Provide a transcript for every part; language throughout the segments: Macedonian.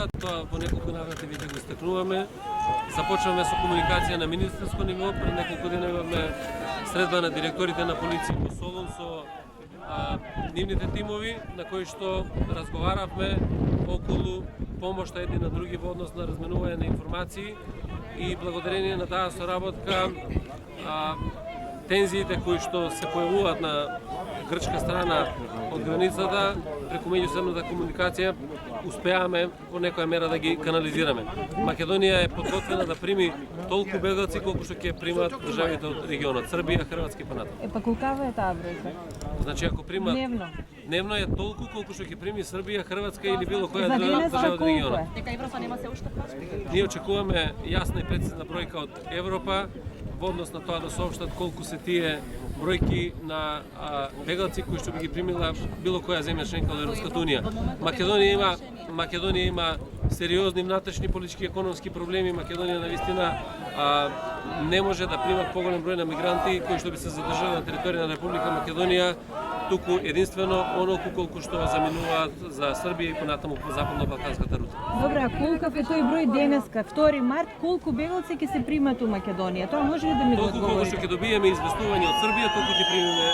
работка, тоа во неколку наврати веќе го истакнуваме. Започнавме со комуникација на министерско ниво, пред неколку дена имаме средба на директорите на полиција во Солун со нивните тимови, на кои што разговаравме околу помошта едни на други во однос на разменување на информации и благодарение на таа соработка тензиите кои што се појавуваат на грчка страна од границата, преку меѓусебната комуникација успеаваме во некоја мера да ги канализираме. Македонија е подготвена да прими толку бегалци колку што ќе примат државите од регионот, Србија, Хрватска и понатаму. Па колкава е таа бројка? Значи ако примат дневно е толку колку што ќе прими Србија, Хрватска или било која држава од регионот. Дека Европа нема се уште прошли. Ние очекуваме јасна и прецизна бројка од Европа во однос на тоа да соопштат колку се тие бројки на бегалци кои што би ги примила било која земја членка од Европската унија. Македонија има сериозни внатрешни политички и економски проблеми. Македонија навистина не може да прима поголем број на мигранти кои што би се задржали на територија на Република Македонија, туку единствено онолку колку што заминуваат за Србија и понатаму по западно-балканската рута. Добра, колкав е тој број денеска, 2 март, колку бегалци ќе се примат у Македонија? Тоа може ли да ми го одговорите? Толку колку што ќе добиеме известување од Србија, толку ќе примеме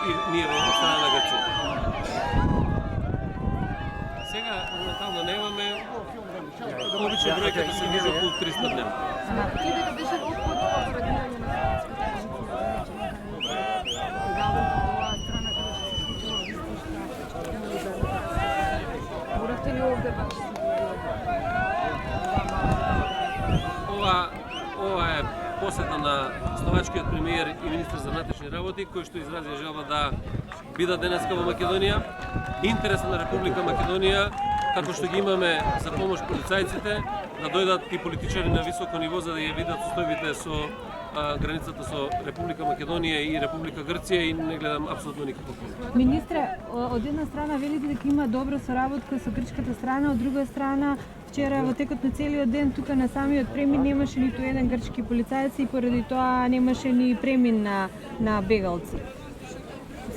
и ние во страна на Грција. Сега моментално немаме, обично бројката се движи околу 300 дневно. Ова е посета на словачкиот премиер и министр за внатрешни работи, кој што изрази желба да бидат денеска во Македонија. Интересот на Република Македонија, како што ги имаме за помош полицајците, да дојдат и политичари на високо ниво за да ја видат состојбите со границата со Република Македонија и Република Грција и не гледам апсолутно никакво проблем. Министре, од една страна велите дека има добра соработка со грчката страна, од друга страна вчера во текот на целиот ден тука на самиот премин немаше ниту еден грчки полицаец и поради тоа немаше ни премин на бегалци.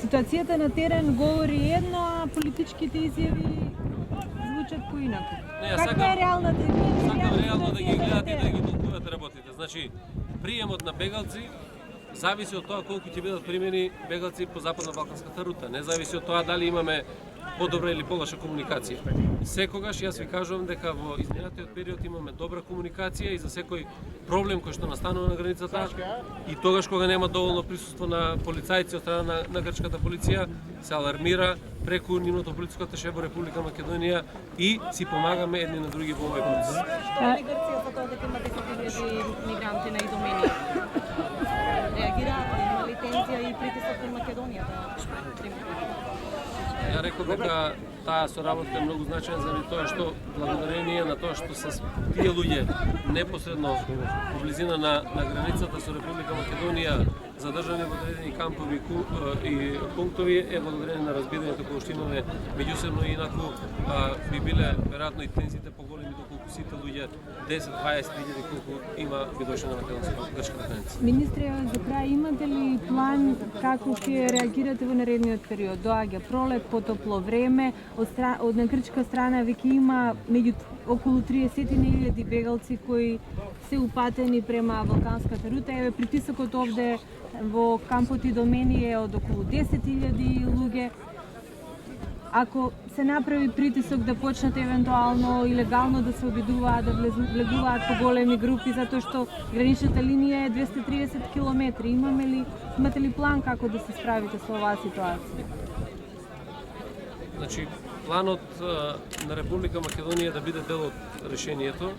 Ситуацијата на терен говори едно, а политичките изјави звучат поинаку. Каква е реалната? Сакам реално да ги гледате и да ги толкувате работите. Значи, приемот на бегалци зависи од тоа колку ќе бидат примени бегалци по западно-балканската рута. Не зависи од тоа дали имаме подобра или полоша комуникација. Секогаш јас ви кажувам дека во изминатиот период имаме добра комуникација и за секој проблем кој што настанува на границата и тогаш кога нема доволно присуство на полицајци од страна на грчката полиција, се алармира преку нивното полициско аташе во Република Македонија и си помагаме едни на други во овој процес. Што ли Грција за тоа дека има 10.000 мигранти на Идомени? Реагираат ли, има ли тензија и притисок на Македонија да Ја реков дека таа соработка е многу значајна заради тоа што благодарение на тоа што се тие луѓе непосредно во близина на границата со Република Македонија задржани во одредени кампови и пунктови е благодарение на разбирањето кое што имаме меѓусебно и инаку би биле веројатно и тензиите поголеми доколку сите луѓе 10-20 000 колку има би дошле на македонско-грчката граница. Министре, за крај имате ли план како ќе реагирате во наредниот период? Доаѓа пролет, потопло време, од на грчка страна веќе има меѓу околу 30.000 бегалци кои се упатени према балканската рута. Еве притисокот овде во кампот Идомени е од околу 10.000 луѓе. Ако се направи притисок да почнат евентуално илегално да се обидуваат да влегуваат по големи групи затоа што граничната линија е 230 км, имате ли план како да се справите со оваа ситуација? Значи, планот на Република Македонија да биде дел од решението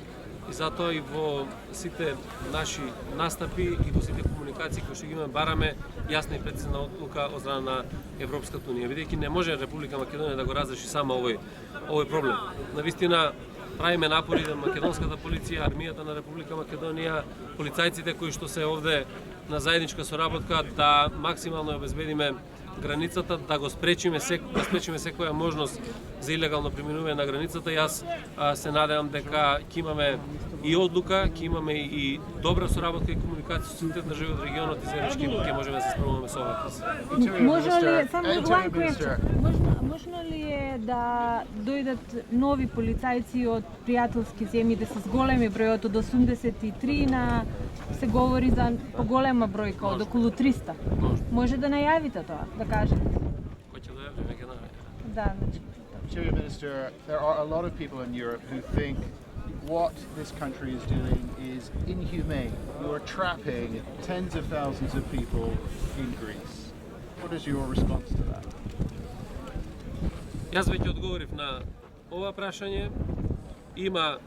и затоа и во сите наши настапи и во сите комуникации кои што ги имаме бараме јасна и прецизна одлука од страна на Европската унија, бидејќи не може Република Македонија да го разреши сама овој проблем. Навистина правиме напори да македонската полиција, армијата на Република Македонија, полицајците кои што се овде на заедничка соработка да максимално обезбедиме границата, да го спречиме секоја можност за илегално преминување на границата. Јас се надевам дека ќе имаме и одлука, ќе имаме и добра соработка и комуникација со сите држави од регионот и заеднички ќе можеме да се справуваме со оваа криза. Може ли само можно ли е да дојдат нови полицајци од пријателски земји, да се зголеми бројот од 83 на се говори за поголема бројка од околу 300? Може да најавите тоа, да кажете? Hoće da javljam neke najave. Да, значи. Interior Minister, there are a lot of people in Europe who think what this country is doing is inhumane. You are trapping tens of thousands of people in Greece. What is your response to that? Јас веќе одговорив на ова прашање. Има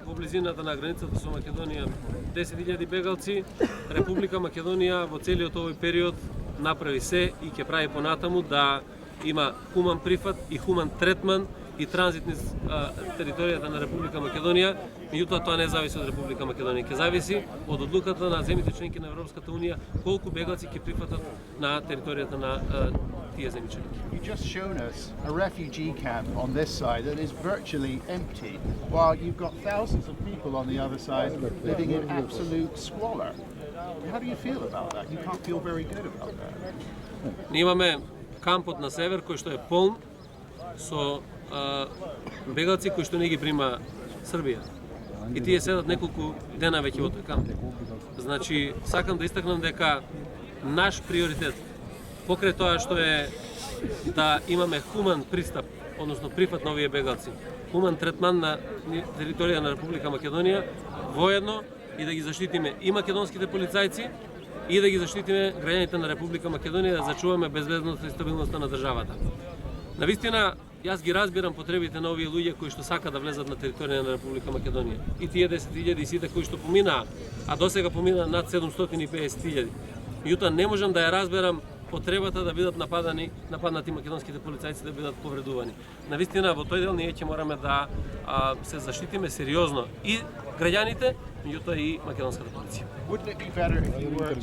во близината на границата со Македонија 10.000 бегалци. Република Македонија во целиот овој период направи се и ќе прави понатаму да има хуман прифат и хуман третман и транзитни територијата на Република Македонија, меѓутоа тоа не зависи од Република Македонија, ќе зависи од одлуката на земјите членки на Европската унија колку бегалци ќе прифатат на територијата на тие земји членки. You've just shown us a refugee camp on this side that is virtually empty, while you've got thousands of people on the other side living in absolute squalor. How do you feel about that? You can't feel very good about that. Ние имаме кампот на север кој што е полн со бегалци кои што не ги прима Србија. И тие седат неколку дена веќе во тој камп. Значи, сакам да истакнам дека наш приоритет покрај тоа што е да имаме хуман пристап, односно прифат на овие бегалци, хуман третман на територија на Република Македонија, воедно и да ги заштитиме и македонските полицајци и да ги заштитиме граѓаните на Република Македонија, да зачуваме безбедноста и стабилноста на државата. Навистина, јас ги разбирам потребите на овие луѓе кои што сака да влезат на територија на Република Македонија. И тие 10.000 и сите кои што поминаа, а досега поминаа над 750.000. Меѓутоа не можам да ја разберам потребата да бидат нападнати македонските полицајци, да бидат повредувани. Навистина, во тој дел ние ќе мораме да се заштитиме сериозно и граѓаните, меѓутоа и македонската полиција. Wouldn't it be better if you were